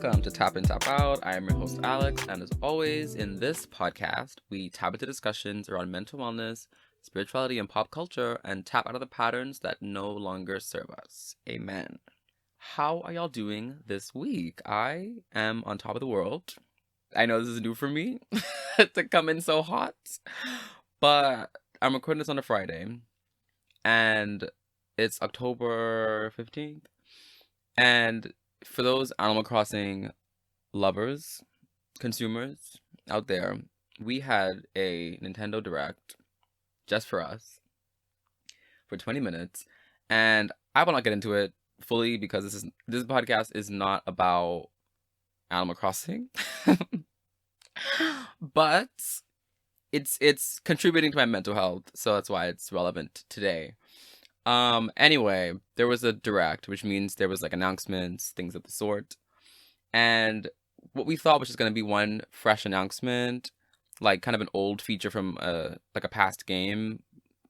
Welcome to Tap In, Tap Out. I am your host, Alex, and as always, in this podcast, we tap into discussions around mental wellness, spirituality, and pop culture, and tap out of the patterns that no longer serve us. Amen. How are y'all doing this week? I am on top of the world. I know this is new for me to come in so hot, but I'm recording this on a Friday, and it's October 15th, and for those Animal Crossing lovers, consumers out there, we had a Nintendo Direct just for us for 20 minutes, and I will not get into it fully because this podcast is not about Animal Crossing, but it's contributing to my mental health, so that's why it's relevant today. Anyway, there was a direct, which means there was like announcements, things of the sort. And what we thought was just going to be one fresh announcement, like kind of an old feature from a past game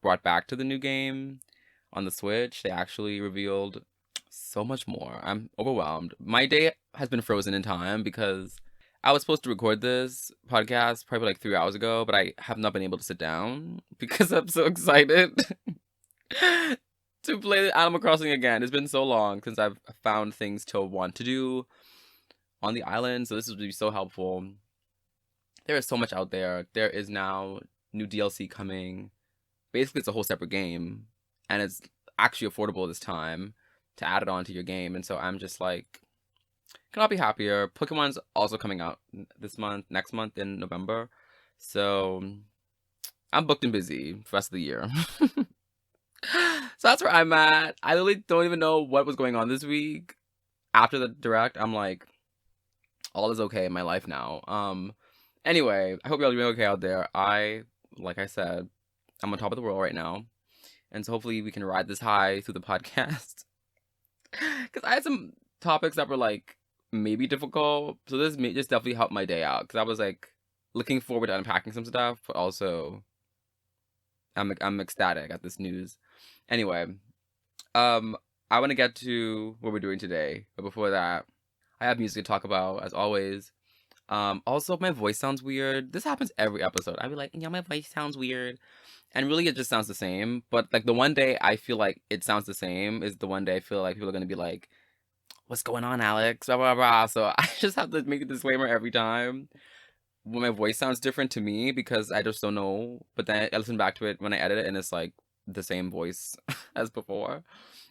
brought back to the new game on the Switch. They actually revealed so much more. I'm overwhelmed. My day has been frozen in time because I was supposed to record this podcast probably like 3 hours ago, but I have not been able to sit down because I'm so excited to play Animal Crossing again. It's been so long since I've found things to want to do on the island, so this would be so helpful. There is so much out there. There is now new DLC coming. Basically, it's a whole separate game, and it's actually affordable this time to add it on to your game, and so I'm just like, cannot be happier. Pokemon's also coming out next month in November, so I'm booked and busy for the rest of the year. So that's where I'm at. I literally don't even know what was going on this week. After the direct, I'm like, all is okay in my life now. Anyway, I hope y'all are doing okay out there. Like I said, I'm on top of the world right now. And so hopefully we can ride this high through the podcast. Because I had some topics that were like maybe difficult. So this just definitely helped my day out. Because I was like looking forward to unpacking some stuff. But also, I'm ecstatic at this news. Anyway, I want to get to what we're doing today, but before that, I have music to talk about, as always. Also, my voice sounds weird. This happens every episode. I'd be like, yeah, my voice sounds weird, and really, it just sounds the same. But like the one day I feel like it sounds the same is the one day I feel like people are gonna be like, "What's going on, Alex?" Blah blah blah. So I just have to make a disclaimer every time when my voice sounds different to me because I just don't know. But then I listen back to it when I edit it, and it's like the same voice as before.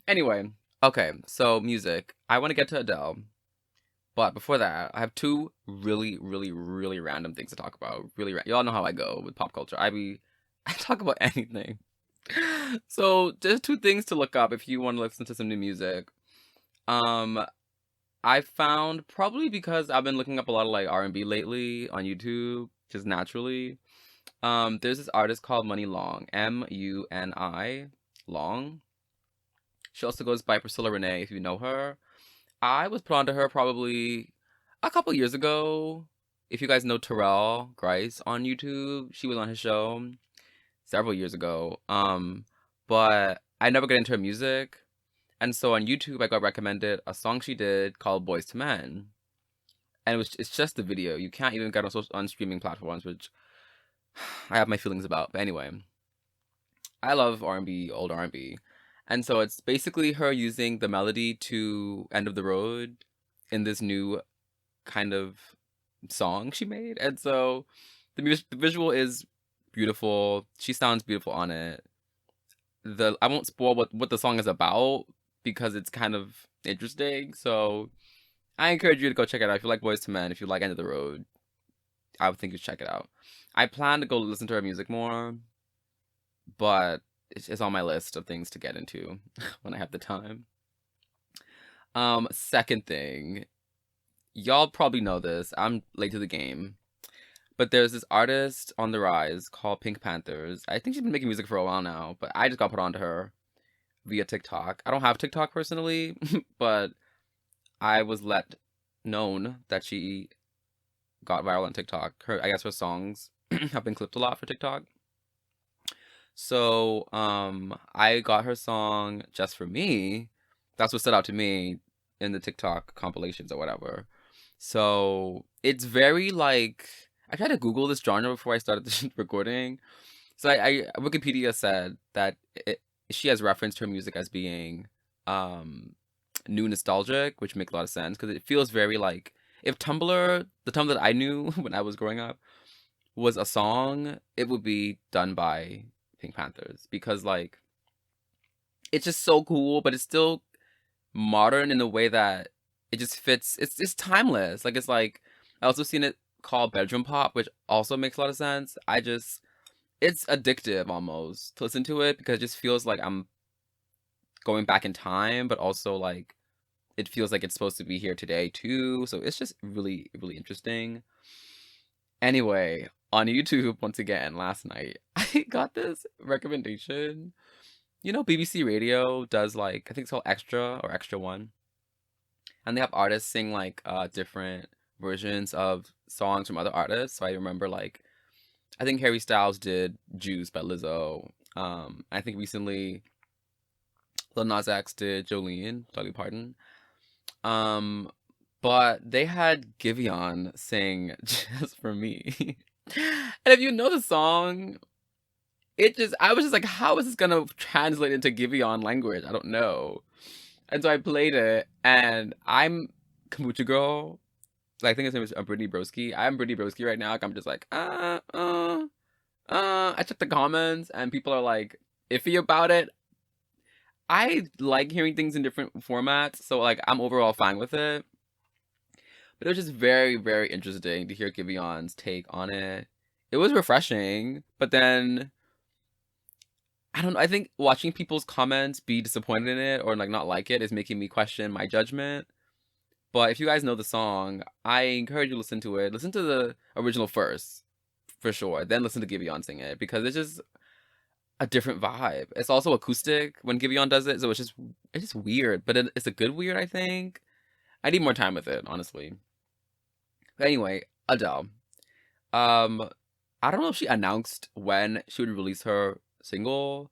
Anyway, okay, so music. I want to get to Adele, but before that, I have two really, really, really random things to talk about. Y'all know how I go with pop culture. I talk about anything. So just two things to look up if you want to listen to some new music. I found, probably because I've been looking up a lot of like R&B lately on YouTube, just naturally. There's this artist called Money Long, Muni Long. She also goes by Priscilla Renee, if you know her. I was put onto her probably a couple years ago. If you guys know Terrell Grice on YouTube, she was on his show several years ago. But I never got into her music. And so on YouTube, I got recommended a song she did called Boys to Men. And it's just the video. You can't even get on streaming platforms, which I have my feelings about. But anyway, I love R&B, old R&B. And so it's basically her using the melody to End of the Road in this new kind of song she made. And so the visual is beautiful. She sounds beautiful on it. I won't spoil what the song is about because it's kind of interesting. So I encourage you to go check it out. If you like Boys to Men, if you like End of the Road, I would think you should check it out. I plan to go listen to her music more, but it's on my list of things to get into when I have the time. Second thing, y'all probably know this. I'm late to the game. But there's this artist on the rise called Pink Panthers. I think she's been making music for a while now, but I just got put onto her via TikTok. I don't have TikTok personally, but I was known that she got viral on TikTok. I guess her songs have been clipped a lot for TikTok. So, I got her song Just For Me. That's what stood out to me in the TikTok compilations or whatever. So it's very like I tried to Google this genre before I started the recording. So Wikipedia said that she has referenced her music as being um new nostalgic, which makes a lot of sense because it feels very like if Tumblr, the Tumblr that I knew when I was growing up, was a song, it would be done by Pink Panthers because like it's just so cool, but it's still modern in a way that it just fits. It's timeless. Like it's like I also seen it called bedroom pop, which also makes a lot of sense. I just it's addictive almost to listen to it because it just feels like I'm going back in time, but also like it feels like it's supposed to be here today too. So it's just really, really interesting. Anyway, on YouTube, once again, last night, I got this recommendation. You know, BBC Radio does like, I think it's called Extra or Extra One. And they have artists sing like different versions of songs from other artists. So I remember like, I think Harry Styles did Juice by Lizzo. I think recently Lil Nas X did Jolene, Dolly Parton. Um, but they had Giveon sing Just For Me. And if you know the song, I was just like, how is this gonna translate into Giveon language? I don't know. And so I played it, and I'm Kombucha Girl. Like, I think his name is Brittany Broski. I'm Brittany Broski right now. Like, I'm just like, I checked the comments, and people are like iffy about it. I like hearing things in different formats, so like I'm overall fine with it. But it was just very, very interesting to hear Giveon's take on it. It was refreshing, but then I don't know. I think watching people's comments be disappointed in it or like not like it is making me question my judgment. But if you guys know the song, I encourage you to listen to it. Listen to the original first, for sure. Then listen to Giveon sing it because it's just a different vibe. It's also acoustic when Giveon does it, so it's just weird, but it's a good weird. I think I need more time with it, honestly. But anyway, Adele. Um, I don't know if she announced when she would release her single,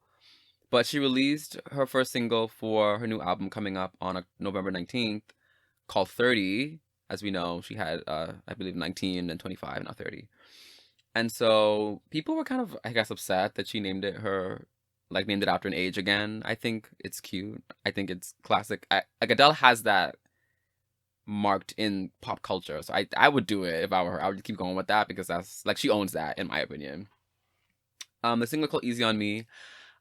but she released her first single for her new album coming up on November 19th called 30. As we know, she had, I believe, 19 and 25, now 30. And so people were kind of, I guess, upset that she named it after an age again. I think it's cute. I think it's classic. Like Adele has that marked in pop culture. So I would do it if I were her. I would keep going with that because that's like she owns that in my opinion. The single called Easy on Me.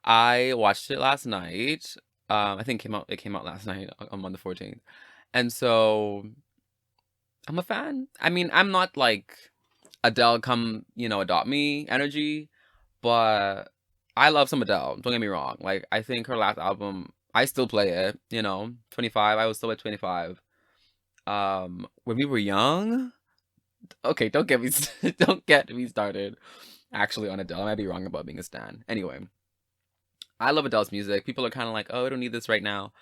I watched it last night. I think it came out last night on the 14th. And so I'm a fan. I mean, I'm not like Adele come, adopt me energy, but I love some Adele. Don't get me wrong. Like I think her last album, I still play it, 25. I was still at 25. When we were young, okay, don't get me started actually on Adele. I might be wrong about being a stan. Anyway, I love Adele's music. People are kind of like, oh, I don't need this right now.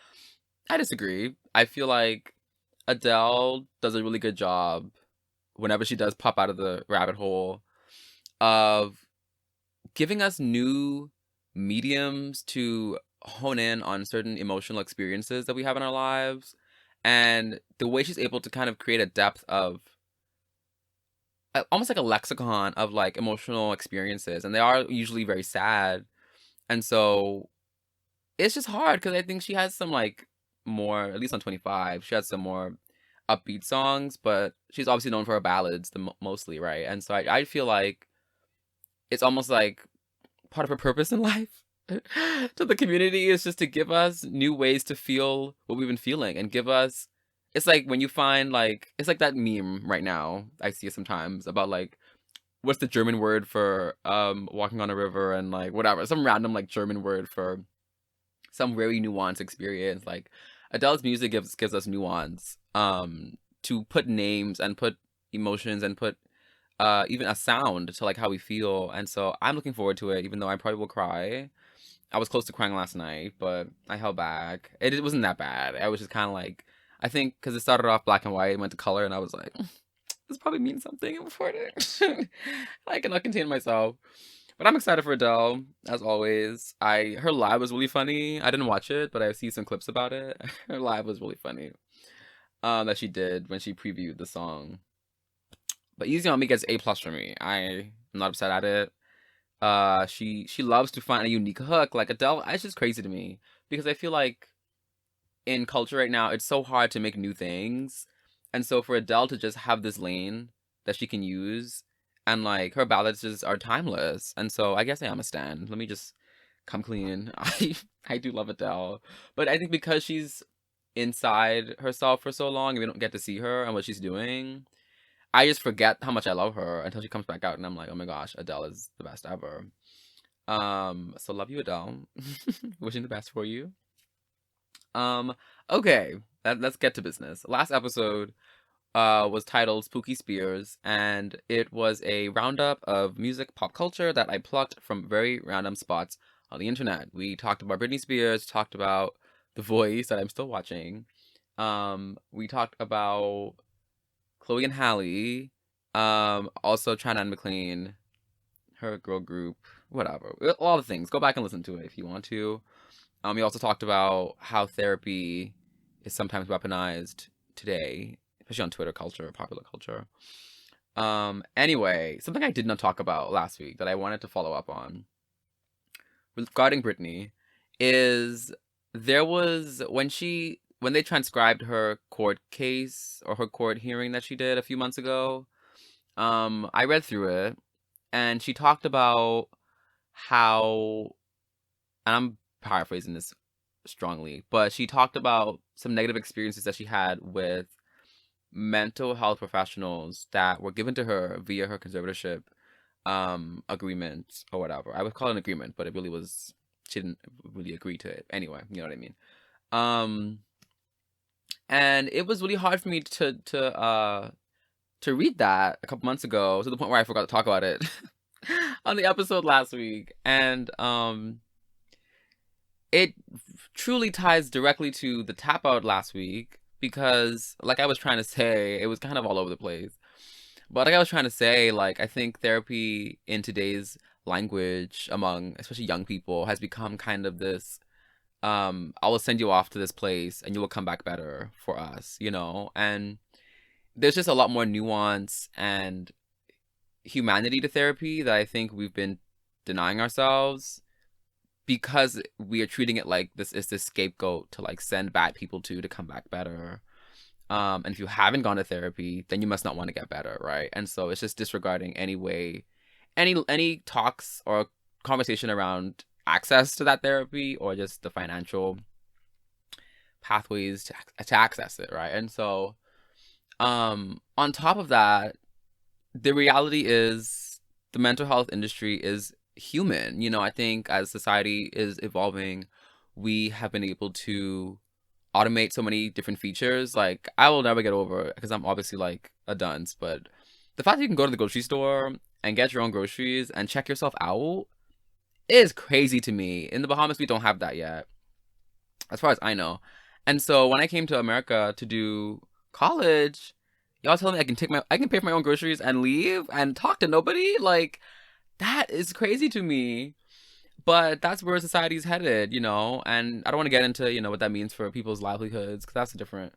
I disagree. I feel like Adele does a really good job whenever she does pop out of the rabbit hole of giving us new mediums to hone in on certain emotional experiences that we have in our lives. And the way she's able to kind of create a depth of almost like a lexicon of like emotional experiences. And they are usually very sad. And so it's just hard because I think she has some like more, at least on 25, she has some more upbeat songs, but she's obviously known for her ballads mostly, right? And so I feel like it's almost like part of her purpose in life to the community is just to give us new ways to feel what we've been feeling and give us. It's like when you find like it's like that meme right now I see it sometimes about like what's the German word for walking on a river and like whatever some random like German word for some very nuanced experience. Like Adele's music gives us nuance to put names and put emotions and put even a sound to like how we feel. And so I'm looking forward to it, even though I probably will cry. I was close to crying last night, but I held back. It wasn't that bad. I was just kind of like, I think because it started off black and white and went to color, and I was like, this probably means something important. I cannot contain myself. But I'm excited for Adele, as always. Her live was really funny. I didn't watch it, but I see some clips about it. Her live was really funny. that she did when she previewed the song. But Easy on Me gets A+ for me. I'm not upset at it. She loves to find a unique hook. Like Adele, it's just crazy to me because I feel like in culture right now, it's so hard to make new things. And so for Adele to just have this lane that she can use, and like her ballads just are timeless. And so I guess I am a stan. Let me just come clean. I do love Adele. But I think because she's inside herself for so long and we don't get to see her and what she's doing, I just forget how much I love her until she comes back out and I'm like, oh my gosh, Adele is the best ever. So love you, Adele. Wishing the best for you. Um, okay, let's get to business. Last episode was titled Spooky Spears, and it was a roundup of music pop culture that I plucked from very random spots on the internet. We talked about Britney Spears, talked about The Voice that I'm still watching. We talked about Chloe and Halle, also China and McLean, her girl group, whatever. A lot of things. Go back and listen to it if you want to. We also talked about how therapy is sometimes weaponized today, especially on Twitter culture, popular culture. Anyway, something I did not talk about last week that I wanted to follow up on regarding Britney is there was when they transcribed her court case or her court hearing that she did a few months ago. I read through it and she talked about how, and I'm paraphrasing this strongly, but she talked about some negative experiences that she had with mental health professionals that were given to her via her conservatorship agreement or whatever. I would call it an agreement, but it really was, she didn't really agree to it. Anyway, you know what I mean? And it was really hard for me to read that a couple months ago to the point where I forgot to talk about it on the episode last week. And it truly ties directly to the tap out last week because, like I was trying to say, it was kind of all over the place. But like I was trying to say, like, I think therapy in today's language among especially young people has become kind of this I will send you off to this place and you will come back better for us, you know? And there's just a lot more nuance and humanity to therapy that I think we've been denying ourselves because we are treating it like this is this scapegoat to like send bad people to come back better. And if you haven't gone to therapy, then you must not want to get better, right? And so it's just disregarding any talks or conversation around access to that therapy or just the financial pathways to access it, right? And so on top of that, the reality is the mental health industry is human. You know, I think as society is evolving, we have been able to automate so many different features. Like, I will never get over it because I'm obviously like a dunce, but the fact that you can go to the grocery store and get your own groceries and check yourself out is crazy to me. In the Bahamas, we don't have that yet, as far as I know. And so when I came to America to do college, y'all telling me I can pay for my own groceries and leave and talk to nobody? Like, that is crazy to me. But that's where society's headed, you know? And I don't want to get into, you know, what that means for people's livelihoods, because that's a different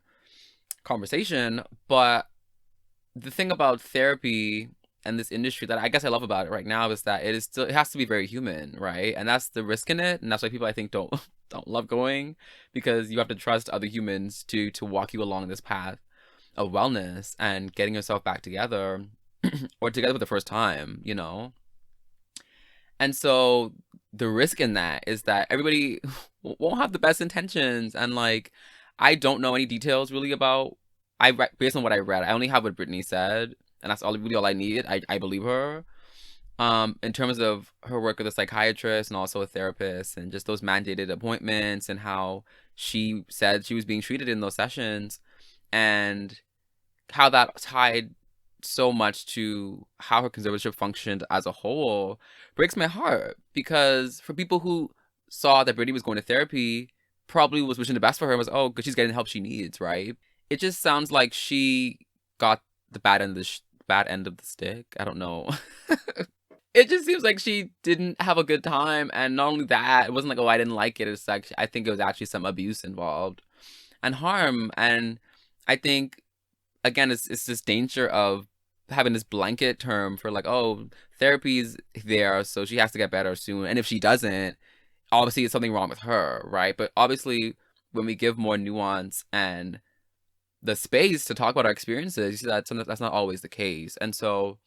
conversation. But the thing about therapy and this industry that I guess I love about it right now is that it has to be very human, right? And that's the risk in it. And that's why people I think don't love going, because you have to trust other humans to walk you along this path of wellness and getting yourself back together or together for the first time, you know? And so the risk in that is that everybody won't have the best intentions. And like, I don't know any details really about, based on what I read, I only have what Brittany said. And that's really all I need. I believe her. In terms of her work with a psychiatrist and also a therapist and just those mandated appointments and how she said she was being treated in those sessions and how that tied so much to how her conservatorship functioned as a whole breaks my heart, because for people who saw that Brittany was going to therapy, probably was wishing the best for her and was, oh, good, she's getting the help she needs, right? It just sounds like she got the bad end of the stick. I don't know. It just seems like she didn't have a good time, and not only that, it wasn't like, oh, I didn't like it. It's like I think it was actually some abuse involved and harm. And I think again, it's this danger of having this blanket term for like, oh, therapy's there, so she has to get better soon. And if she doesn't, obviously it's something wrong with her, right? But obviously, when we give more nuance and the space to talk about our experiences, you see that's not always the case. And so,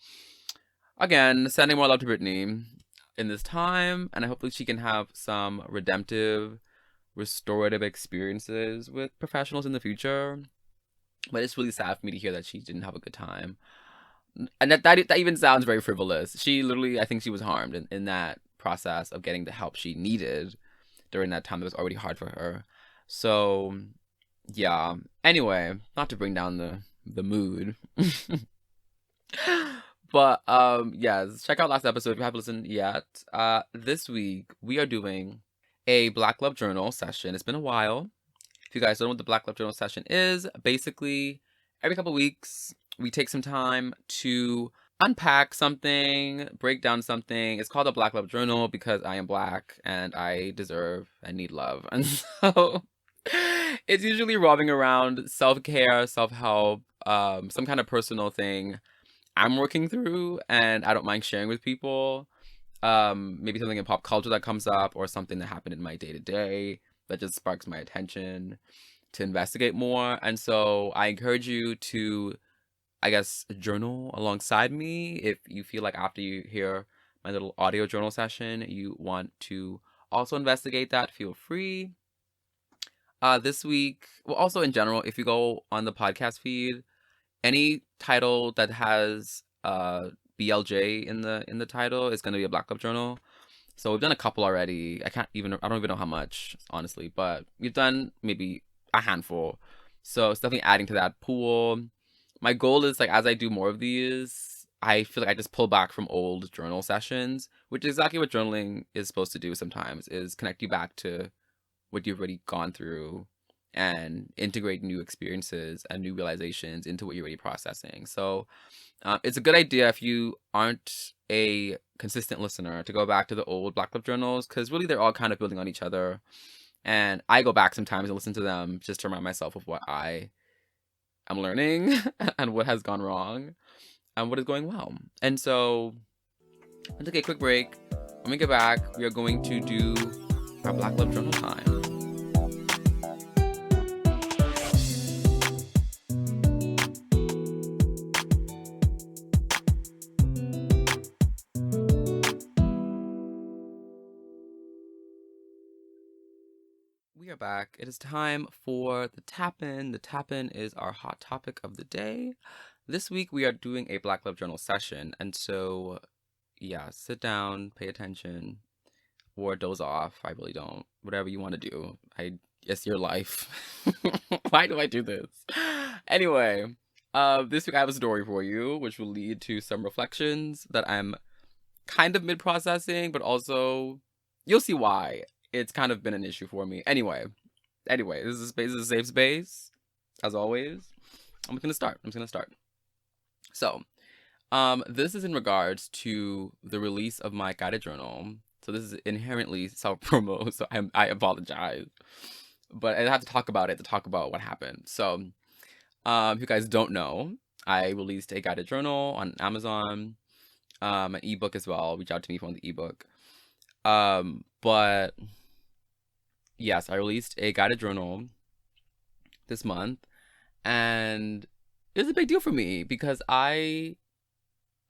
again, sending more love to Brittany in this time, and I hopefully she can have some redemptive, restorative experiences with professionals in the future. But it's really sad for me to hear that she didn't have a good time. And that even sounds very frivolous. She literally, I think she was harmed in that process of getting the help she needed during that time that was already hard for her. So, yeah. Anyway, not to bring down the mood. But yes, check out last episode if you haven't listened yet. This week we are doing a Black Love Journal session. It's been a while. If you guys don't know what the Black Love Journal session is, basically every couple weeks we take some time to unpack something, break down something. It's called a Black Love Journal because I am Black and I deserve and need love. And so it's usually revolving around self-care, self-help, some kind of personal thing I'm working through and I don't mind sharing with people. Maybe something in pop culture that comes up or something that happened in my day-to-day that just sparks my attention to investigate more. And so I encourage you to, I guess, journal alongside me. If you feel like after you hear my little audio journal session, you want to also investigate that, feel free. This week, well, also in general, if you go on the podcast feed, any title that has BLJ in the title is going to be a Black Love Journal. So we've done a couple already. I don't even know how much, honestly, but we've done maybe a handful. So it's definitely adding to that pool. My goal is like as I do more of these, I feel like I just pull back from old journal sessions, which is exactly what journaling is supposed to do sometimes, is connect you back to what you've already gone through and integrate new experiences and new realizations into what you're already processing. So it's a good idea if you aren't a consistent listener to go back to the old Black Love journals because really they're all kind of building on each other. And I go back sometimes and listen to them just to remind myself of what I am learning and what has gone wrong and what is going well. And so I'll take a quick break. When we get back, we are going to do our Black Love Journal time. We are back. It is time for the tap-in. The tap-in is our hot topic of the day. This week we are doing a Black Love Journal session. And so, yeah, sit down, pay attention, or doze off. I really don't. Whatever you want to do. It's your life. Why do I do this? Anyway, this week I have a story for you, which will lead to some reflections that I'm kind of mid-processing, but also you'll see why. It's kind of been an issue for me. Anyway, this is a safe space, as always. I'm just gonna start. So, this is in regards to the release of my guided journal. So this is inherently self-promo, so I apologize. But I have to talk about it to talk about what happened. So, if you guys don't know, I released a guided journal on Amazon, an ebook as well. Reach out to me if you want the ebook. But yes, I released a guided journal this month, and it was a big deal for me because I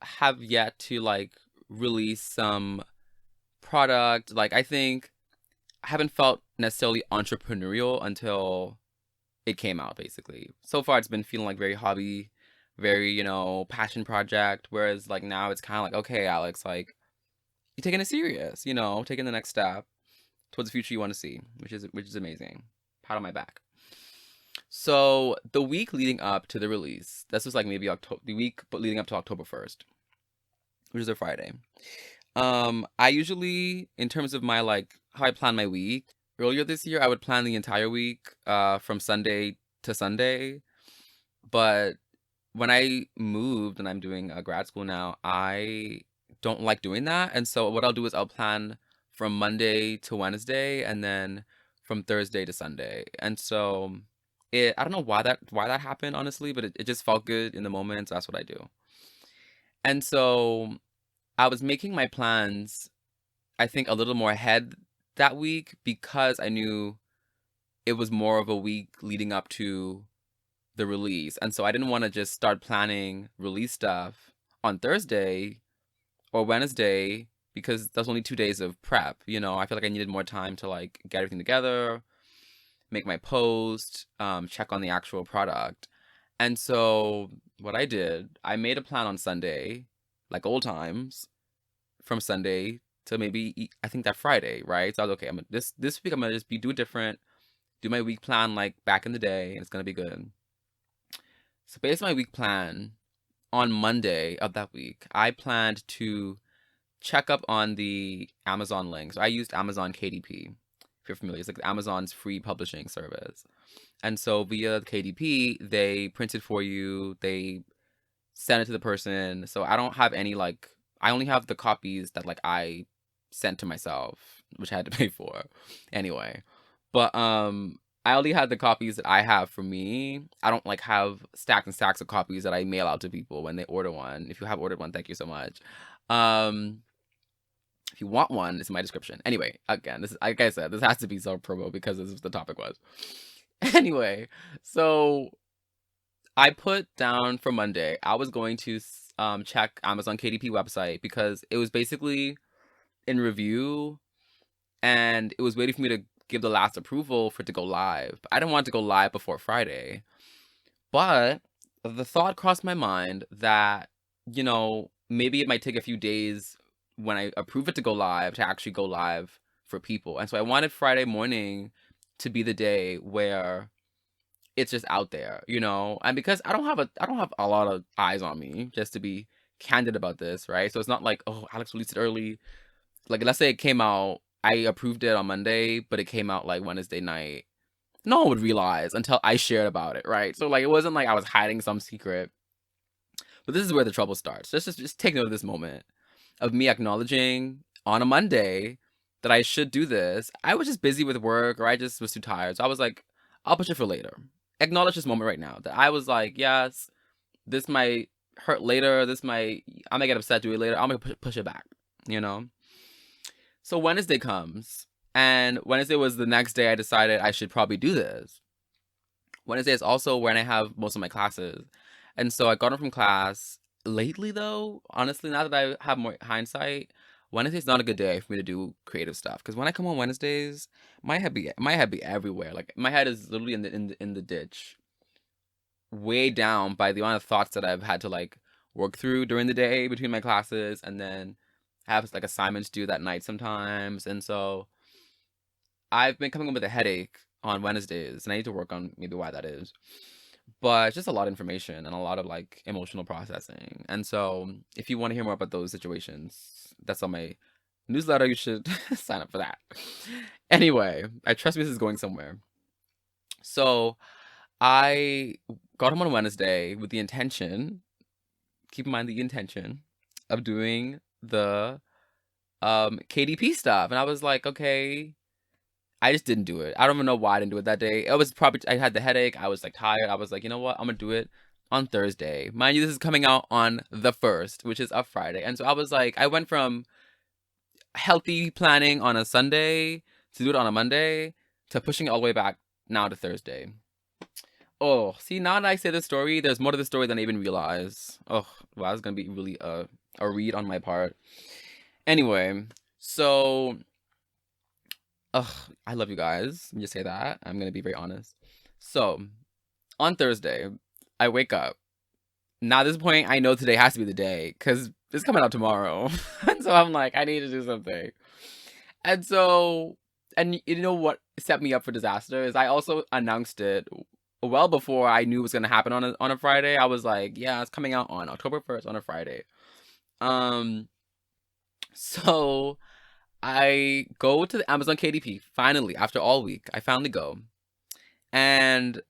have yet to like release some product. Like I think I haven't felt necessarily entrepreneurial until it came out, basically. So far it's been feeling like very hobby, very, passion project, whereas like now it's kind of like, okay, Alex, like you're taking it serious, taking the next step towards the future you want to see, which is amazing. Pat on my back. So the week leading up to the release, this was like maybe the week but leading up to October 1st, which is a Friday. I usually, in terms of my like how I plan my week, earlier this year I would plan the entire week from Sunday to Sunday. But when I moved and I'm doing grad school now, I don't like doing that. And so what I'll do is I'll plan from Monday to Wednesday and then from Thursday to Sunday. And so I don't know why that happened, honestly, but it just felt good in the moment, so that's what I do. And so I was making my plans, I think, a little more ahead that week because I knew it was more of a week leading up to the release. And so I didn't want to just start planning release stuff on Thursday or Wednesday because that's only 2 days of prep. I feel like I needed more time to like get everything together, make my post, check on the actual product. And so what I did, I made a plan on Sunday, like old times, from Sunday to maybe I think that Friday, right? So I was okay. This week I'm gonna just do it different, do my week plan like back in the day, and it's gonna be good. So based on my week plan, on Monday of that week, I planned to check up on the Amazon links. I used Amazon KDP. If you're familiar, it's like Amazon's free publishing service. And so via KDP, they print it for you. They send it to the person. So I don't have any like I only have the copies that like I sent to myself, which I had to pay for anyway. But I only had the copies that I have for me. I don't like have stacks and stacks of copies that I mail out to people when they order one. If you have ordered one, thank you so much. Um if you want one, it's in my description. Anyway, again, this is like I said, this has to be self promo because this is what the topic was. Anyway, so I put down for Monday, I was going to check Amazon KDP website because it was basically in review and it was waiting for me to give the last approval for it to go live. But I didn't want it to go live before Friday. But the thought crossed my mind that, maybe it might take a few days when I approve it to go live to actually go live for people. And so I wanted Friday morning to be the day where it's just out there, and because I don't have a lot of eyes on me, just to be candid about this, right? So it's not like, oh, Alex released it early. Like, let's say it came out, I approved it on Monday, but it came out like Wednesday night. No one would realize until I shared about it, right? So like, it wasn't like I was hiding some secret. But this is where the trouble starts. Just take note of this moment of me acknowledging on a Monday that I should do this. I was just busy with work, or I just was too tired. So I was like, I'll push it for later. Acknowledge this moment right now that I was like, yes, this might hurt later. I might get upset, do it later. I'm gonna push it back, you know? So Wednesday comes, and Wednesday was the next day I decided I should probably do this. Wednesday is also when I have most of my classes. And so I got home from class. Lately, though, honestly, now that I have more hindsight, Wednesday's not a good day for me to do creative stuff. Because when I come on Wednesdays, my head be everywhere. Like my head is literally in the ditch, way down by the amount of thoughts that I've had to like work through during the day between my classes, and then have like assignments due that night sometimes. And so I've been coming up with a headache on Wednesdays, and I need to work on maybe why that is. But it's just a lot of information and a lot of like emotional processing. And so if you want to hear more about those situations, that's on my newsletter. You should sign up for that. Anyway, I trust me this is going somewhere. So I got home on Wednesday with the intention, keep in mind the intention, of doing the KDP stuff. And I was like, okay, I just didn't do it. I don't even know why I didn't do it that day. It was probably, I had the headache. I was like tired. I was like, you know what? I'm going to do it on Thursday. Mind you, this is coming out on the 1st, which is a Friday. And so I was like, I went from healthy planning on a Sunday to do it on a Monday to pushing it all the way back now to Thursday. Oh, see, now that I say this story, there's more to the story than I even realize. Oh, wow, it's going to be really a read on my part. Anyway, so I love you guys. Let me just say that. I'm going to be very honest. So, on Thursday, I wake up. Now, at this point, I know today has to be the day because it's coming out tomorrow. And so I'm like, I need to do something. And so, and you know what set me up for disaster is I also announced it well before I knew it was going to happen on a Friday. I was like, yeah, it's coming out on October 1st on a Friday. So I go to the Amazon KDP, finally, after all week. I finally go. And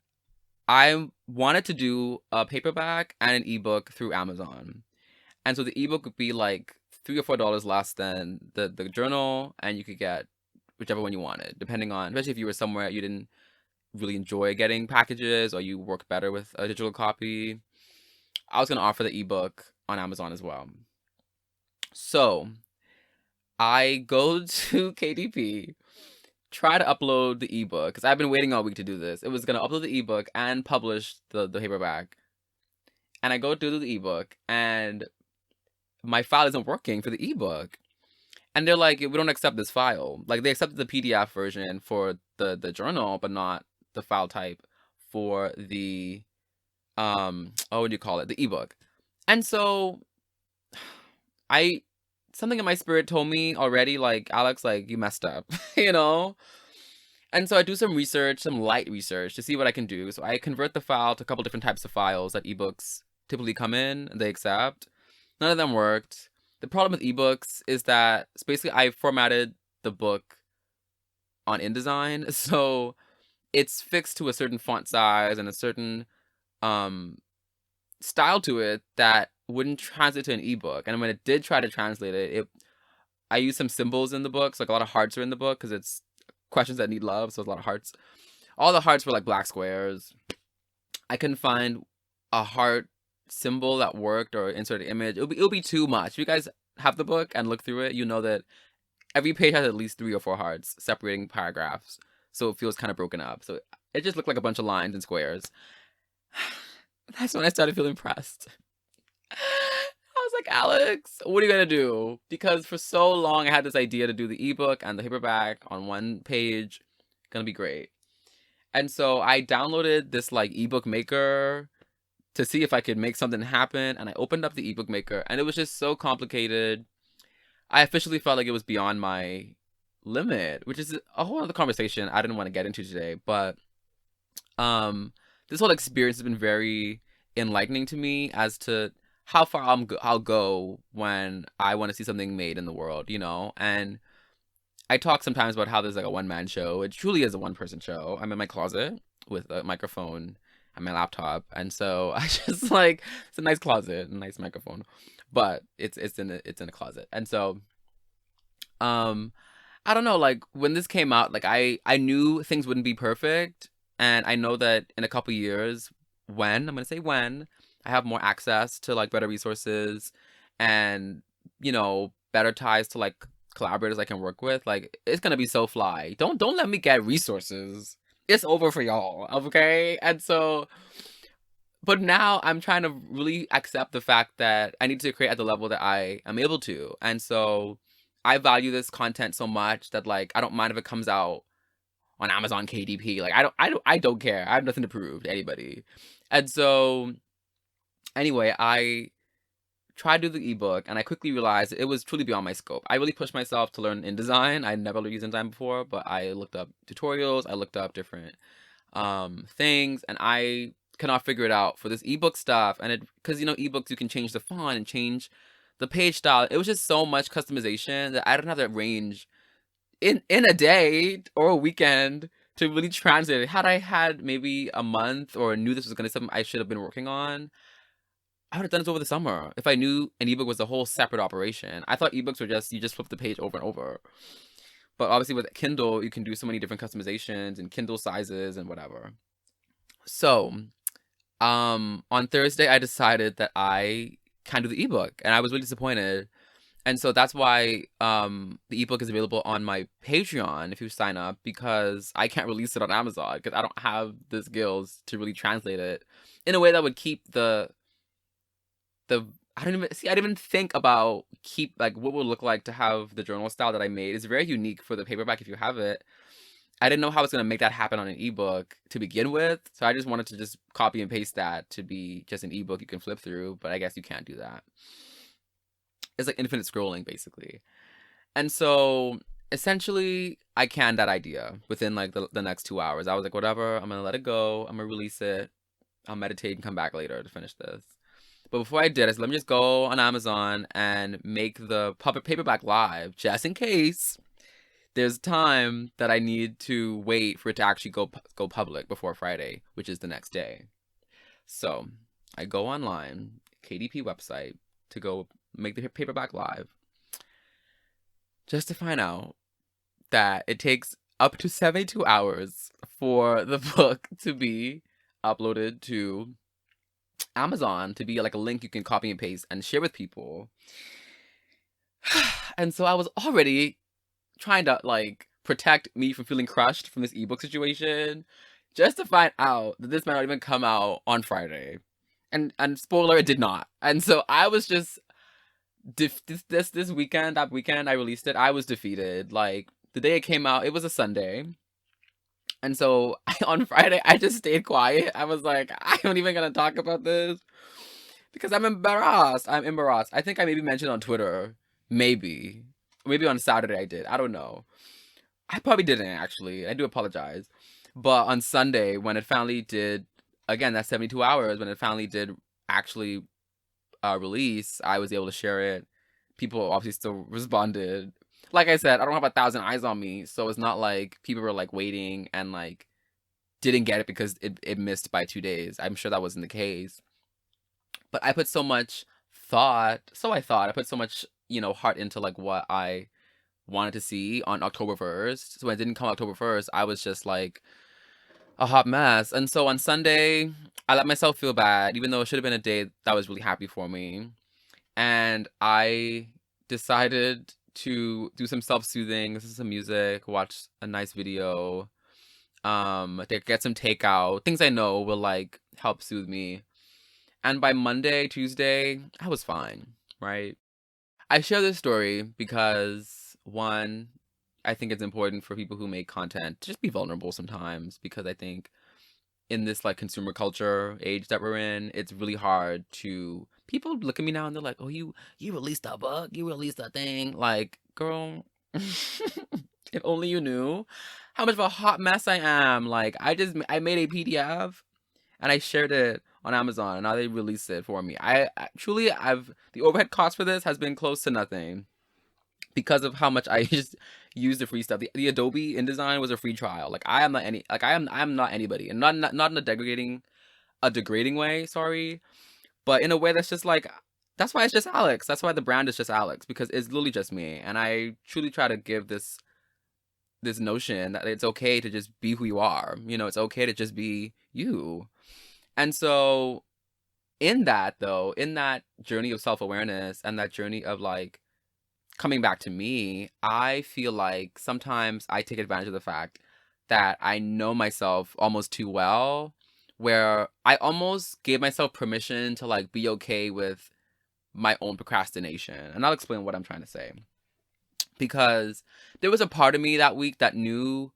I wanted to do a paperback and an ebook through Amazon. And so the ebook would be like $3 or $4 less than the journal, and you could get whichever one you wanted, depending on, especially if you were somewhere you didn't really enjoy getting packages or you work better with a digital copy, I was going to offer the ebook on Amazon as well. So I go to KDP, try to upload the ebook because I've been waiting all week to do this. It was going to upload the ebook and publish the paperback. And I go do the ebook and my file isn't working for the ebook. And they're like, we don't accept this file. Like, they accepted the PDF version for the journal, but not the file type for the, what do you call it? The ebook. And so, something in my spirit told me already, like, Alex, like, you messed up, you know? And so I do some research, some light research to see what I can do. So I convert the file to a couple different types of files that ebooks typically come in and they accept. None of them worked. The problem with ebooks is that basically I formatted the book on InDesign, so it's fixed to a certain font size and a certain style to it that wouldn't translate to an ebook. And when it did try to translate it, I used some symbols in the book, so like a lot of hearts are in the book because it's questions that need love, so there's a lot of hearts. All the hearts were like black squares. I couldn't find a heart symbol that worked or insert an image. It'll be too much. If you guys have the book and look through it, you know that every page has at least 3 or 4 hearts separating paragraphs, so it feels kind of broken up. So it just looked like a bunch of lines and squares. That's when I started feeling pressed. I was like, Alex, what are you gonna do? Because for so long I had this idea to do the ebook and the paperback on one page. Gonna be great. And so I downloaded this like ebook maker to see if I could make something happen. And I opened up the ebook maker and it was just so complicated. I officially felt like it was beyond my limit, which is a whole other conversation I didn't want to get into today. But this whole experience has been very enlightening to me as to how far I'll go when I want to see something made in the world, you know? And I talk sometimes about how there's like a one-man show. It truly is a one-person show. I'm in my closet with a microphone and my laptop, and so I just like, it's a nice closet, a nice microphone, but it's in a closet. And so I don't know, like when this came out, like I knew things wouldn't be perfect, and I know that in a couple years, when I have more access to like better resources and, you know, better ties to like collaborators I can work with, like it's gonna be so fly. Don't let me get resources. It's over for y'all, okay? And so, but now I'm trying to really accept the fact that I need to create at the level that I am able to. And so I value this content so much that like I don't mind if it comes out on Amazon KDP. Like I don't care. I have nothing to prove to anybody. And so anyway, I tried to do the ebook and I quickly realized it was truly beyond my scope. I really pushed myself to learn InDesign. I never used InDesign before, but I looked up tutorials, I looked up different things, and I cannot figure it out for this ebook stuff. And it, because you know, ebooks you can change the font and change the page style. It was just so much customization that I don't have that range in a day or a weekend to really translate it. Had I had maybe a month or knew this was going to be something I should have been working on, I would have done this over the summer if I knew an ebook was a whole separate operation. I thought ebooks were just, you just flip the page over and over. But obviously with Kindle, you can do so many different customizations and Kindle sizes and whatever. So, on Thursday, I decided that I can't do the ebook, and I was really disappointed. And so that's why the ebook is available on my Patreon if you sign up, because I can't release it on Amazon because I don't have the skills to really translate it in a way that would keep I didn't even think about like what would look like to have the journal style that I made. It's very unique for the paperback if you have it. I didn't know how I was going to make that happen on an ebook to begin with, so I just wanted to just copy and paste that to be just an ebook you can flip through, but I guess you can't do that. It's like infinite scrolling basically. And so essentially I canned that idea within like the next 2 hours. I was like, whatever, I'm gonna let it go, I'm gonna release it, I'll meditate and come back later to finish this. But before I did, I said, let me just go on Amazon and make the paperback live, just in case there's time that I need to wait for it to actually go public before Friday, which is the next day. So I go online, KDP website, to go make the paperback live, just to find out that it takes up to 72 hours for the book to be uploaded to Amazon, to be like a link you can copy and paste and share with people. And so I was already trying to like protect me from feeling crushed from this ebook situation, just to find out that this might not even come out on Friday. And spoiler, it did not. And so I was just this weekend, that weekend I released it, I was defeated. Like the day it came out, it was a Sunday. And so on Friday, I just stayed quiet. I was like, I'm not even gonna talk about this because I'm embarrassed. I'm embarrassed. I think I maybe mentioned on Twitter, maybe on Saturday I did. I don't know. I probably didn't actually. I do apologize. But on Sunday, when it finally did, again, that's 72 hours, when it finally did actually release, I was able to share it. People obviously still responded. Like I said, I don't have 1,000 eyes on me, so it's not like people were like waiting and like didn't get it because it missed by 2 days. I'm sure that wasn't the case. But I put so much thought, I put so much, heart into like what I wanted to see on October 1st. So when it didn't come October 1st, I was just like a hot mess. And so on Sunday, I let myself feel bad, even though it should have been a day that was really happy for me. And I decided to do some self-soothing, listen to some music, watch a nice video, get some takeout, things I know will like help soothe me. And by Monday, Tuesday, I was fine, right? I share this story because, one, I think it's important for people who make content to just be vulnerable sometimes, because I think in this like consumer culture age that we're in, it's really hard to, people look at me now and they're like, oh, you released a book, you released a thing. Like, girl, if only you knew how much of a hot mess I am. Like, I made a PDF and I shared it on Amazon, and now they released it for me. I truly, the overhead cost for this has been close to nothing because of how much I just use the free stuff. The Adobe InDesign was a free trial. Like I'm not anybody, and not in a degrading way, sorry, but in a way that's just like, that's why it's just Alex. That's why the brand is just Alex, because it's literally just me. And I truly try to give this notion that it's okay to just be who you are. It's okay to just be you. And so in that journey of self-awareness and that journey of like coming back to me, I feel like sometimes I take advantage of the fact that I know myself almost too well, where I almost gave myself permission to like be okay with my own procrastination. And I'll explain what I'm trying to say. Because there was a part of me that week that knew,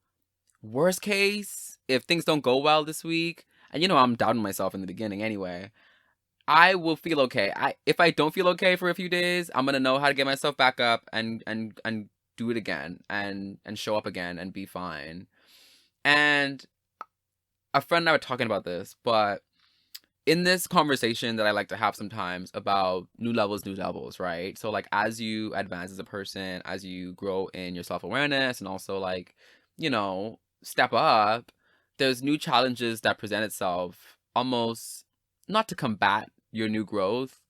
worst case, if things don't go well this week, and I'm doubting myself in the beginning anyway, I will feel okay. If I don't feel okay for a few days, I'm gonna know how to get myself back up and do it again and show up again and be fine. And a friend and I were talking about this, but in this conversation that I like to have sometimes about new levels, right? So like as you advance as a person, as you grow in your self-awareness and also like, step up, there's new challenges that present itself, almost not to combat your new growth,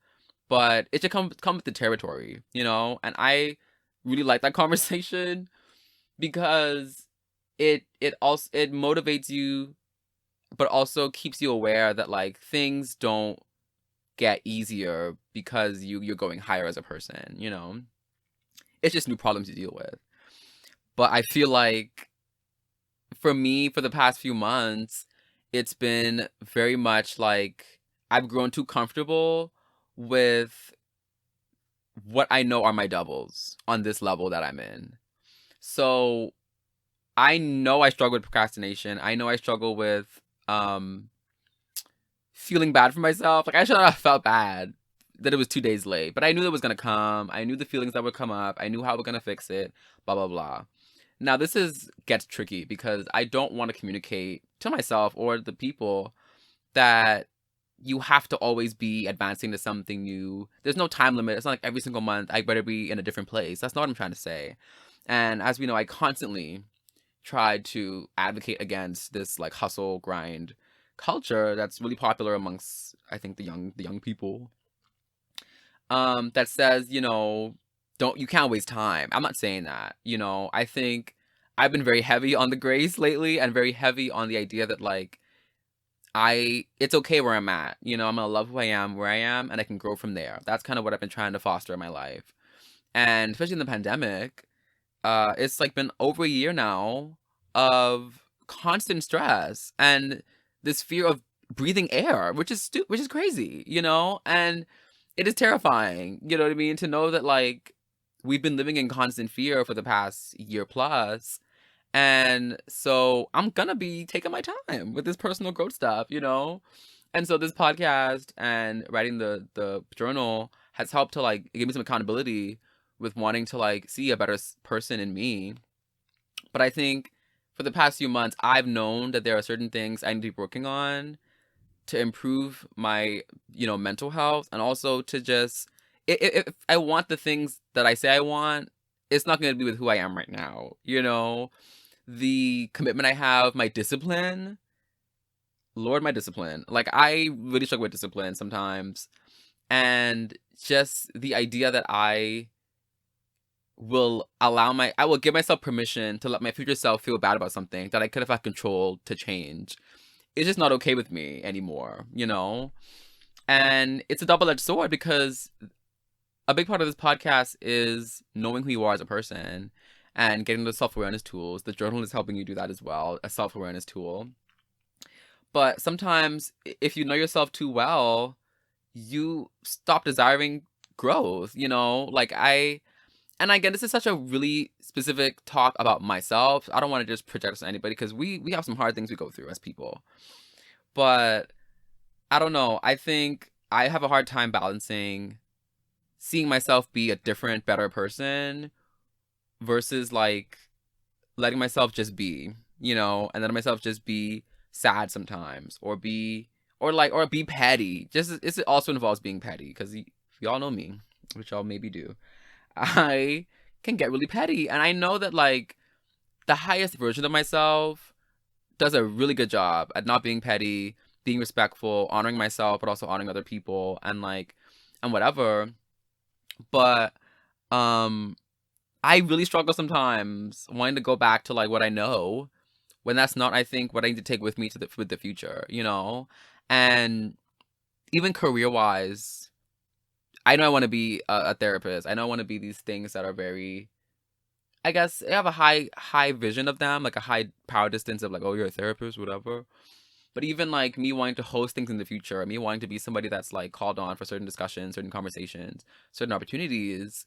but it should come with the territory, And I really like that conversation because it motivates you, but also keeps you aware that like things don't get easier because you're going higher as a person, It's just new problems to deal with. But I feel like for me, for the past few months, it's been very much like I've grown too comfortable with what I know are my doubles on this level that I'm in. So I know I struggle with procrastination. I know I struggle with feeling bad for myself. Like I should not have felt bad that it was 2 days late, but I knew it was gonna come. I knew the feelings that would come up. I knew how we're gonna fix it. Blah blah blah. Now this gets tricky because I don't want to communicate to myself or the people that you have to always be advancing to something new. There's no time limit. It's not like every single month I better be in a different place. That's not what I'm trying to say. And as we know, I constantly try to advocate against this like hustle grind culture that's really popular amongst, I think, the young people. That says, you can't waste time. I'm not saying that. I think I've been very heavy on the grace lately and very heavy on the idea that like it's okay where I'm at. You know, I'm gonna love who I am where I am and I can grow from there. That's kind of what I've been trying to foster in my life. And especially in the pandemic, it's like been over a year now of constant stress and this fear of breathing air, which is crazy, you know? And it is terrifying, you know what I mean, to know that like we've been living in constant fear for the past year plus. And so I'm gonna be taking my time with this personal growth stuff, you know? And so this podcast and writing the journal has helped to like give me some accountability with wanting to like see a better person in me. But I think for the past few months, I've known that there are certain things I need to be working on to improve my, you know, mental health, and also to just if I want the things that I say I want, it's not going to be with who I am right now, you know? The commitment I have, my discipline, Lord, my discipline. Like I really struggle with discipline sometimes, and just the idea that I will give myself permission to let my future self feel bad about something that I could have had control to change. It's just not okay with me anymore, you know? And it's a double-edged sword because a big part of this podcast is knowing who you are as a person and getting the self-awareness tools. The journal is helping you do that as well, a self-awareness tool. But sometimes if you know yourself too well, you stop desiring growth, you know? And again, this is such a really specific talk about myself. I don't want to just project this on anybody because we have some hard things we go through as people. But I don't know. I think I have a hard time balancing seeing myself be a different, better person versus like letting myself just be, you know, and letting myself just be sad sometimes or be petty. Just it also involves being petty because y'all know me, which y'all maybe do. I can get really petty, and I know that like the highest version of myself does a really good job at not being petty, being respectful, honoring myself, but also honoring other people and whatever. But I really struggle sometimes wanting to go back to like what I know when that's not, I think, what I need to take with me to with the future, you know? And even career wise, I know I want to be a therapist. I know I want to be these things that are very, I guess, I have a high vision of them, like a high power distance of like, oh, you're a therapist, whatever. But even like me wanting to host things in the future, me wanting to be somebody that's like called on for certain discussions, certain conversations, certain opportunities,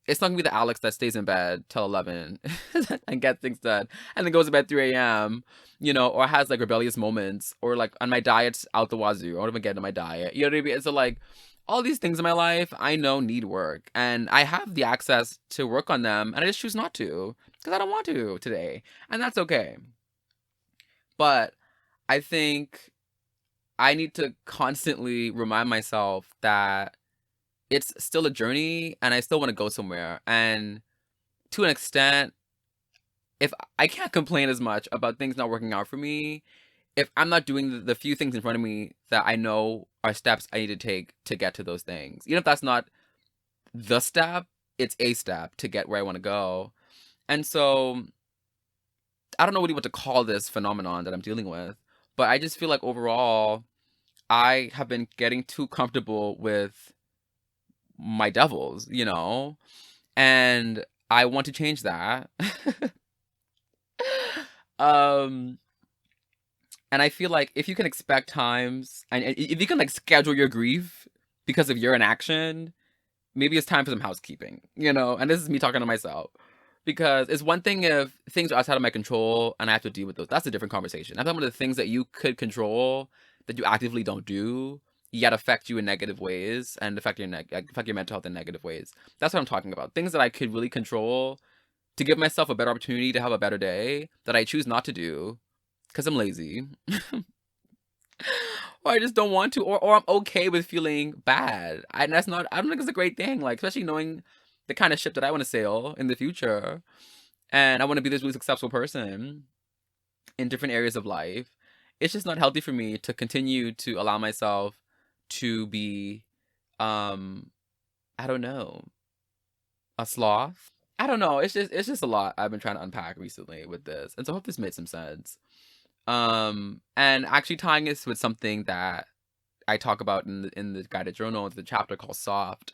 it's not gonna be the Alex that stays in bed till 11 and gets things done and then goes to bed 3 a.m., you know, or has like rebellious moments, or like on my diet's out the wazoo. I don't even get into my diet. You know what I mean? So like all these things in my life I know need work, and I have the access to work on them, and I just choose not to because I don't want to today. And that's okay. But I think I need to constantly remind myself that it's still a journey and I still want to go somewhere. And to an extent, if I can't complain as much about things not working out for me, if I'm not doing the few things in front of me that I know are steps I need to take to get to those things. Even if that's not the step, it's a step to get where I want to go. And so I don't know really what to call this phenomenon that I'm dealing with, but I just feel like overall I have been getting too comfortable with my devils, you know? And I want to change that. um and I feel like if you can expect times and if you can like schedule your grief because of your inaction, maybe it's time for some housekeeping, you know? And this is me talking to myself. Because it's one thing if things are outside of my control and I have to deal with those. That's a different conversation. I'm talking about the things that you could control that you actively don't do, yet affect you in negative ways and affect your mental health in negative ways. That's what I'm talking about. Things that I could really control to give myself a better opportunity to have a better day that I choose not to do because I'm lazy. Or I just don't want to, or I'm okay with feeling bad. And that's not, I don't think it's a great thing. Like, especially knowing the kind of ship that I want to sail in the future. And I want to be this really successful person in different areas of life. It's just not healthy for me to continue to allow myself to be, I don't know, a sloth. I don't know. It's just a lot I've been trying to unpack recently with this, and so I hope this made some sense. And actually tying this with something that I talk about in the guided journal, the chapter called Soft,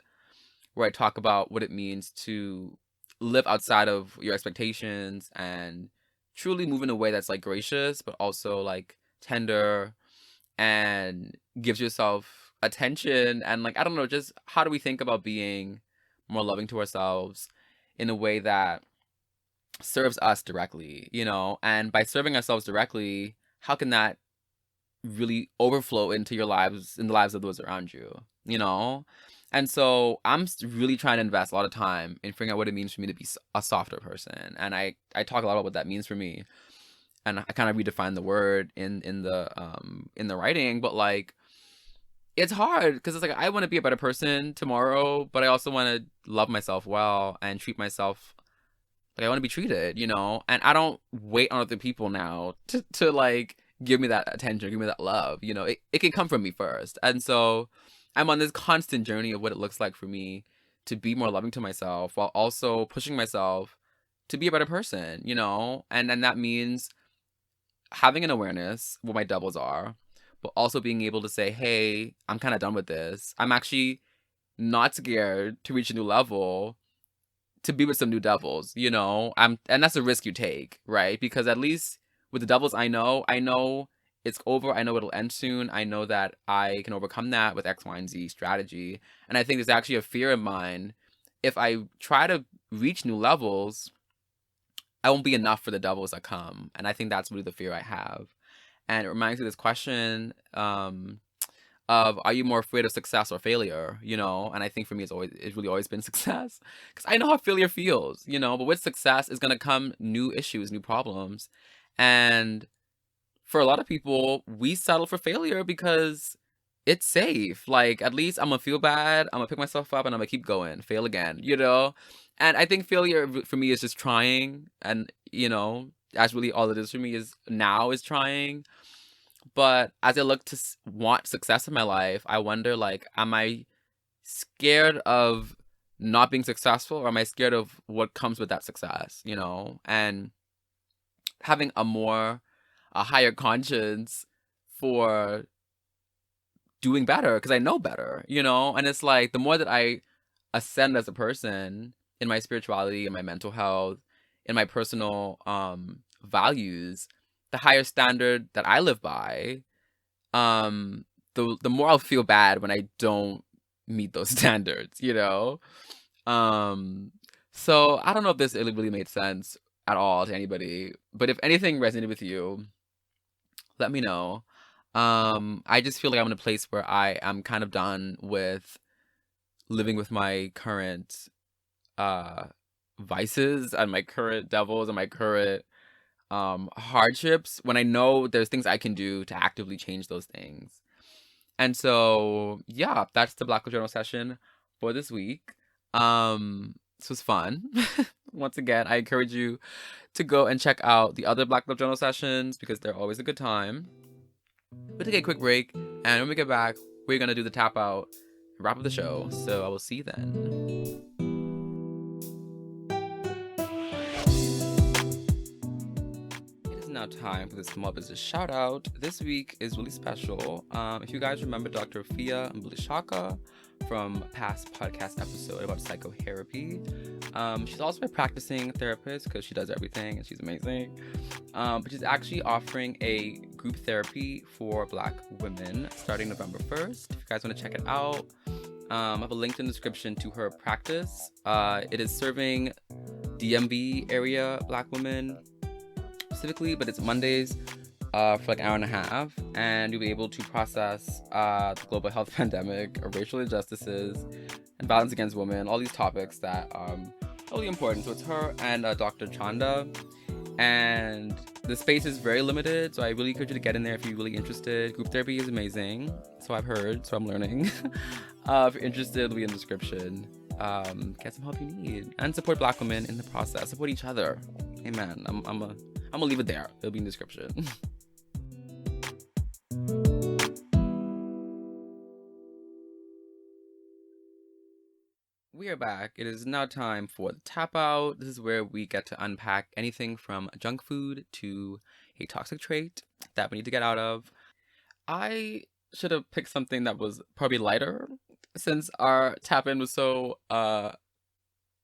where I talk about what it means to live outside of your expectations and truly move in a way that's like gracious, but also like tender and gives yourself attention. And like, I don't know, just how do we think about being more loving to ourselves in a way that serves us directly, you know? And by serving ourselves directly, how can that really overflow into your lives, in the lives of those around you, you know? And so I'm really trying to invest a lot of time in figuring out what it means for me to be a softer person. And I talk a lot about what that means for me. And I kind of redefine the word in the writing, but like it's hard because it's like I want to be a better person tomorrow, but I also want to love myself well and treat myself like I want to be treated, you know? And I don't wait on other people now to like give me that attention, give me that love, you know? It can come from me first. And so I'm on this constant journey of what it looks like for me to be more loving to myself while also pushing myself to be a better person, you know? And then that means having an awareness what my doubles are, but also being able to say, hey, I'm kind of done with this. I'm actually not scared to reach a new level, to be with some new devils, you know? And that's a risk you take, right? Because at least with the devils I know it's over. I know it'll end soon. I know that I can overcome that with X, Y, and Z strategy. And I think there's actually a fear of mine. If I try to reach new levels, I won't be enough for the devils that come. And I think that's really the fear I have. And it reminds me of this question, of are you more afraid of success or failure, you know? And I think for me it's really always been success, because I know how failure feels, you know? But with success is going to come new issues, new problems. And for a lot of people, we settle for failure because it's safe. Like, at least I'm gonna feel bad, I'm gonna pick myself up, and I'm gonna keep going, fail again, you know? And I think failure for me is just trying. And, you know, that's really all it is for me, is now is trying. But as I look to want success in my life, I wonder, like, am I scared of not being successful, or am I scared of what comes with that success, you know? And having a higher conscience for doing better because I know better, you know? And it's like the more that I ascend as a person in my spirituality, in my mental health, in my personal values, the higher standard that I live by, the more I'll feel bad when I don't meet those standards, you know? Um, so I don't know if this really made sense at all to anybody, but if anything resonated with you, let me know. I just feel like I'm in a place where I am kind of done with living with my current uh vices and my current devils and my current hardships, when I know there's things I can do to actively change those things. And so yeah, that's the Black Girl Journal session for this week. This was fun. Once again, I encourage you to go and check out the other Black Girl Journal sessions because they're always a good time. We'll take a quick break, and when we get back, we're gonna do the tap out and wrap up the show. So I will see you then. It is now time for the small business shout out. This week is really special. If you guys remember Dr. Fia Mbulishaka from past podcast episode about psychotherapy, she's also a practicing therapist because she does everything and she's amazing. But she's actually offering a group therapy for Black women starting November 1st. If you guys want to check it out, I have a link in the description to her practice. It is serving DMV area Black women specifically, but it's Mondays for like an hour and a half, and you'll be able to process the global health pandemic, racial injustices, and violence against women, all these topics that are really important. So it's her and Dr. Chanda, and the space is very limited, so I really encourage you to get in there if you're really interested. Group therapy is amazing, so I've heard, so I'm learning. If you're interested, it'll be in the description. Get some help you need, and support Black women in the process. Support each other. Amen. I'm gonna leave it there. It'll be in the description. We are back. It is now time for the tap out. This is where we get to unpack anything from junk food to a toxic trait that we need to get out of. I should have picked something that was probably lighter since our tap in was so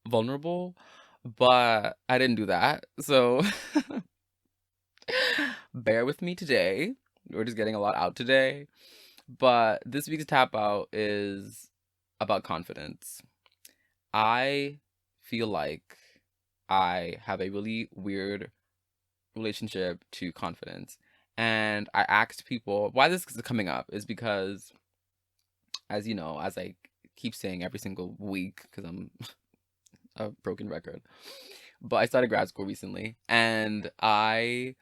vulnerable, but I didn't do that. So bear with me today. We're just getting a lot out today. But this week's tap out is about confidence. I feel like I have a really weird relationship to confidence. And I asked people why this is coming up is because, as you know, as I keep saying every single week, because I'm a broken record, but I started grad school recently. And the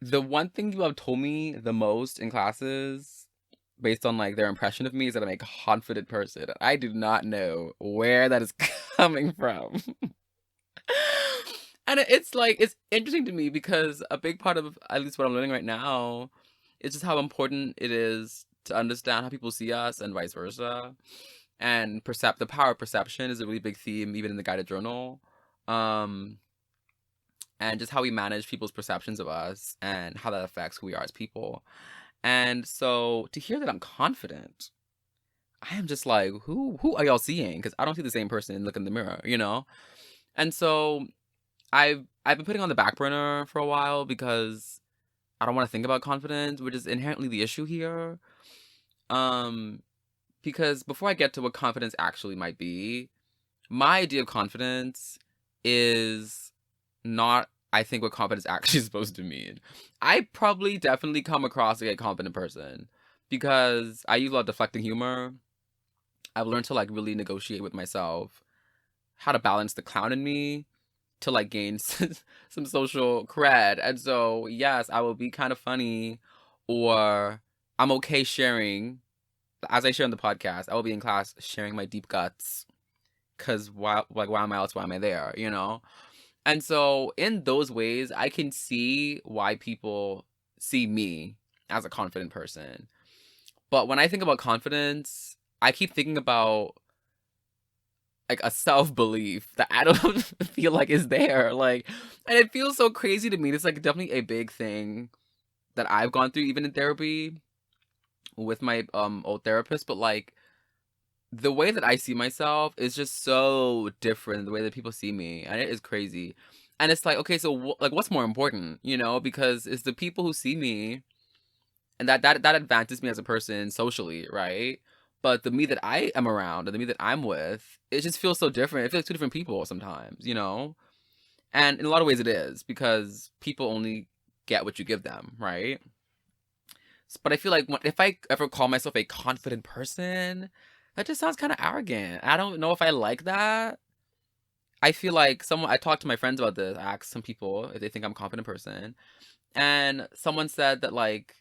one thing people have told me the most in classes based on like their impression of me is that I'm a confident person. I do not know where that is coming from. And it's like it's interesting to me because a big part of at least what I'm learning right now is just how important it is to understand how people see us and vice versa. And the power of perception is a really big theme even in the guided journal. Um and just how we manage people's perceptions of us and how that affects who we are as people. And so to hear that I'm confident, I am just like, who are y'all seeing? Because I don't see the same person and look in the mirror, you know? And so I've been putting on the back burner for a while because I don't want to think about confidence, which is inherently the issue here. Um, because before I get to what confidence actually might be, my idea of confidence is not, I think, what confidence actually is supposed to mean. I probably definitely come across like a confident person because I use a lot of deflecting humor. I've learned to like really negotiate with myself how to balance the clown in me to like gain some social cred. And so, yes, I will be kind of funny or I'm okay sharing. As I share on the podcast, I will be in class sharing my deep guts because why am I else? Why am I there? You know? And so, in those ways, I can see why people see me as a confident person. But when I think about confidence, I keep thinking about like a self-belief that I don't feel like is there. Like, and it feels so crazy to me. It's like definitely a big thing that I've gone through even in therapy with my old therapist, but like the way that I see myself is just so different than the way that people see me, and it is crazy. And it's like, okay, so like what's more important, you know? Because it's the people who see me and that advances me as a person socially, right? But the me that I am around and the me that I'm with, it just feels so different. It feels like two different people sometimes, you know? And in a lot of ways it is because people only get what you give them, right? But I feel like if I ever call myself a confident person, that just sounds kind of arrogant. I don't know if I like that. I feel like I talked to my friends about this. I asked some people if they think I'm a confident person. And someone said that like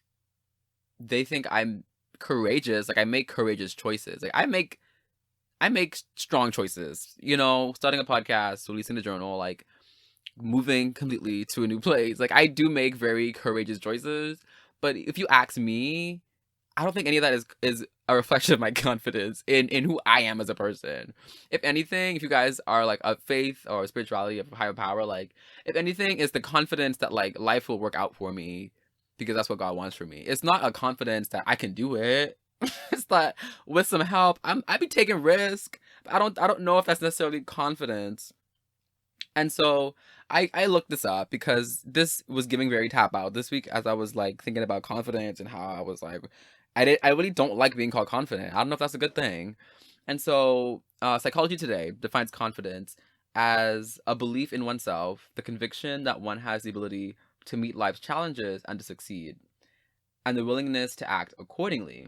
they think I'm courageous. Like I make courageous choices. Like I make strong choices. You know, starting a podcast, releasing the journal, like moving completely to a new place. Like I do make very courageous choices. But if you ask me, I don't think any of that is a reflection of my confidence in who I am as a person. If anything, if you guys are like a faith or a spirituality of higher power, like if anything, it's the confidence that like life will work out for me because that's what God wants for me. It's not a confidence that I can do it. It's that with some help, I be taking risk. I don't know if that's necessarily confidence. And so I looked this up because this was giving very tap out this week as I was like thinking about confidence and how I was like I really don't like being called confident. I don't know if that's a good thing. And so Psychology Today defines confidence as a belief in oneself, the conviction that one has the ability to meet life's challenges and to succeed, and the willingness to act accordingly.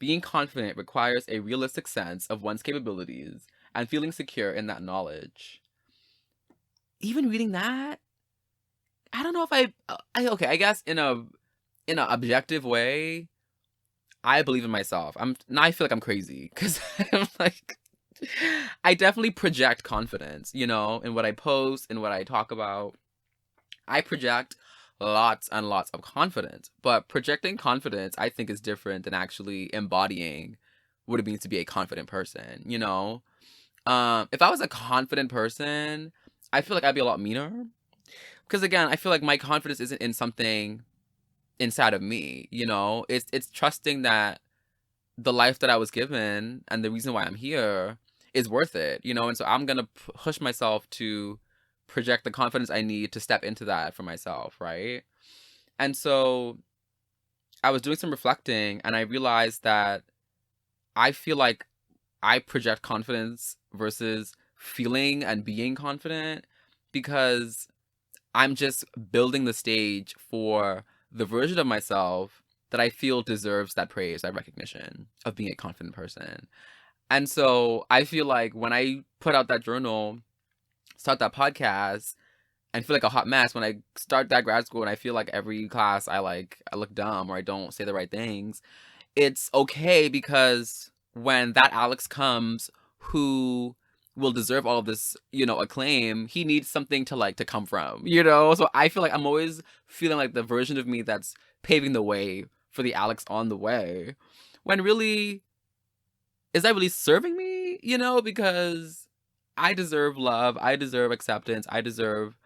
Being confident requires a realistic sense of one's capabilities and feeling secure in that knowledge. Even reading that, I don't know if okay, I guess in a objective way, I believe in myself. Now I feel like I'm crazy because I'm like I definitely project confidence, you know, in what I post, in what I talk about. I project lots and lots of confidence, but projecting confidence I think is different than actually embodying what it means to be a confident person, you know? If I was a confident person, I feel like I'd be a lot meaner. Because again, I feel like my confidence isn't in something inside of me, you know? It's trusting that the life that I was given and the reason why I'm here is worth it, you know? And so I'm gonna push myself to project the confidence I need to step into that for myself, right? And so I was doing some reflecting and I realized that I feel like I project confidence versus feeling and being confident because I'm just building the stage for the version of myself that I feel deserves that praise, that recognition of being a confident person. And so I feel like when I put out that journal, start that podcast, and feel like a hot mess when I start that grad school and I feel like every class I look dumb or I don't say the right things, it's okay because when that Alex comes who will deserve all of this, you know, acclaim, he needs something to come from, you know? So I feel like I'm always feeling like the version of me that's paving the way for the Alex on the way. When really, is that really serving me? You know, because I deserve love, I deserve acceptance, I deserve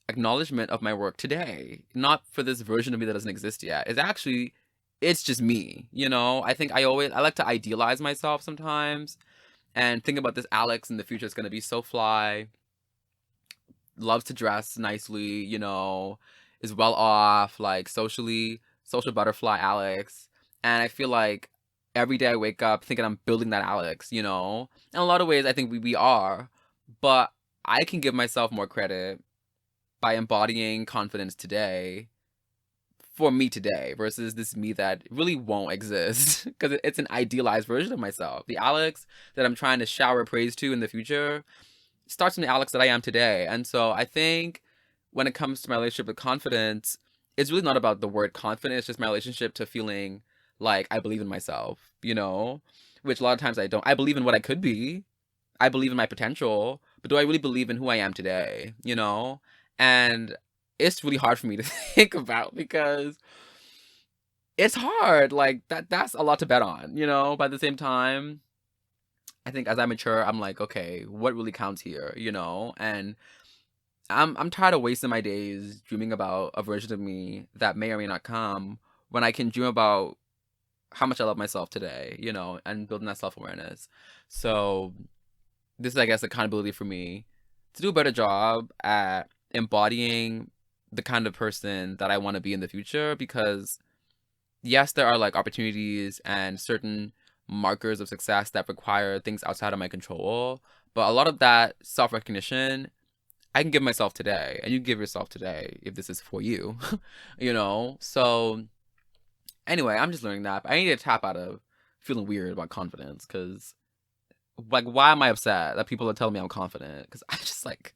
acknowledgement of my work today, not for this version of me that doesn't exist yet. It's just me, you know? I like to idealize myself sometimes and think about this Alex in the future is going to be so fly, loves to dress nicely, you know, is well off, like social butterfly Alex. And I feel like every day I wake up thinking I'm building that Alex, you know? In a lot of ways, I think we are, but I can give myself more credit by embodying confidence today for me today versus this me that really won't exist because it's an idealized version of myself. The Alex that I'm trying to shower praise to in the future starts from the Alex that I am today. And so I think when it comes to my relationship with confidence, it's really not about the word confident. It's just my relationship to feeling like I believe in myself, you know, which a lot of times I don't. I believe in what I could be. I believe in my potential, but do I really believe in who I am today, you know? And it's really hard for me to think about because it's hard. Like that's a lot to bet on, you know? But at the same time, I think as I mature, I'm like, okay, what really counts here, you know? And I'm tired of wasting my days dreaming about a version of me that may or may not come when I can dream about how much I love myself today, you know, and building that self-awareness. So this is, I guess, accountability for me to do a better job at embodying the kind of person that I want to be in the future because yes, there are like opportunities and certain markers of success that require things outside of my control, but a lot of that self-recognition I can give myself today and you give yourself today if this is for you, you know? So anyway, I'm just learning that. But I need to tap out of feeling weird about confidence because like why am I upset that people are telling me I'm confident? Because I just like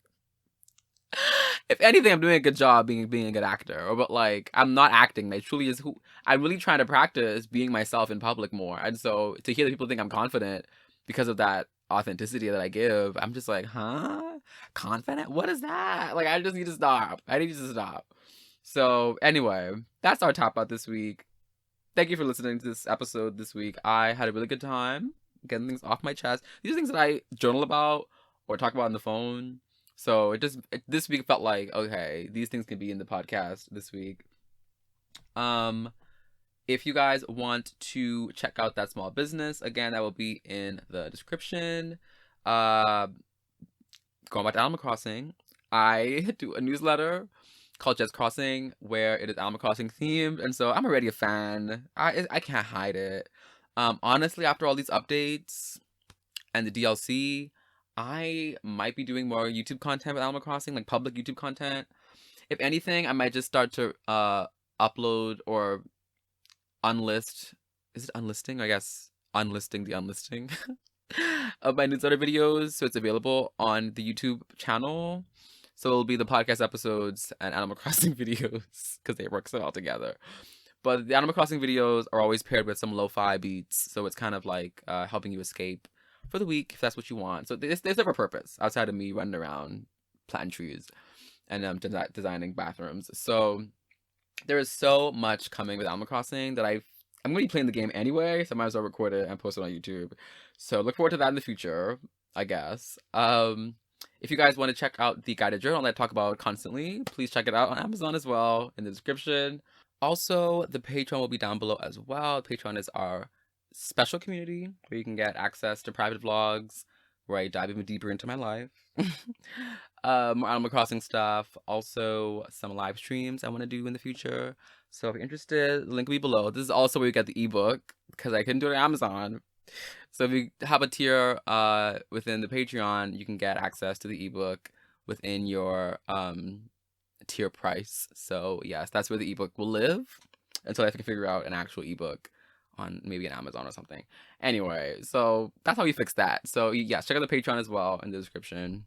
if anything, I'm doing a good job being a good actor. Or but like I'm not acting. That truly is who I'm really trying to practice being myself in public more. And so to hear that people think I'm confident because of that authenticity that I give, I'm just like, huh? Confident? What is that? Like I just need to stop. I need to stop. So anyway, that's our top out this week. Thank you for listening to this episode this week. I had a really good time getting things off my chest. These are things that I journal about or talk about on the phone. So this week felt like, okay, these things can be in the podcast this week. If you guys want to check out that small business, again, that will be in the description. Going back to Animal Crossing, I do a newsletter called Just Crossing where it is Animal Crossing themed, and so I'm already a fan. I can't hide it. Honestly, after all these updates and the DLC, I might be doing more YouTube content with Animal Crossing, like public YouTube content. If anything, I might just start to upload or unlist. Is it unlisting? I guess unlisting the unlisting of my newsletter videos, so it's available on the YouTube channel. So it'll be the podcast episodes and Animal Crossing videos because they work so well together. But the Animal Crossing videos are always paired with some lo-fi beats, so it's kind of like helping you escape for the week if that's what you want. So there's never a purpose outside of me running around planting trees and designing bathrooms. So there is so much coming with Animal Crossing that I'm gonna be playing the game anyway, so I might as well record it and post it on YouTube. So look forward to that in the future, I guess. If you guys want to check out the guided journal that I talk about constantly, please check it out on Amazon as well in the description. Also, the Patreon will be down below as well. Patreon is our special community where you can get access to private vlogs where I dive even deeper into my life. More Animal Crossing stuff. Also, some live streams I want to do in the future. So if you're interested, the link will be below. This is also where you get the ebook because I couldn't do it on Amazon. So if you have a tier within the Patreon, you can get access to the ebook within your tier price. So yes, that's where the ebook will live until I can figure out an actual ebook on maybe an Amazon or something. Anyway, so that's how we fix that. So yes, check out the Patreon as well in the description.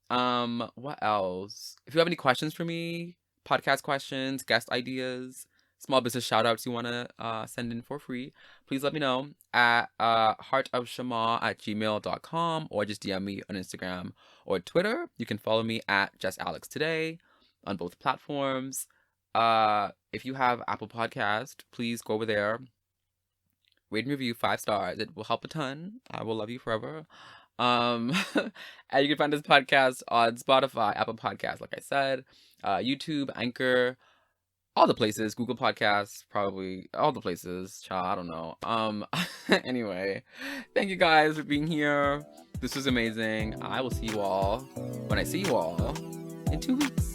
What else? If you have any questions for me, podcast questions, guest ideas, small business shout outs you want to send in for free, please let me know at heartofshama@gmail.com or just DM me on Instagram or Twitter. You can follow me at JustAlexToday on both platforms. If you have Apple Podcast, please go over there, rate and review 5 stars. It will help a ton. I will love you forever. And you can find this podcast on Spotify, Apple Podcasts, like I said, YouTube, Anchor, all the places, Google Podcasts, probably all the places. Child, I don't know. Anyway, thank you guys for being here. This was amazing. I will see you all when I see you all in 2 weeks.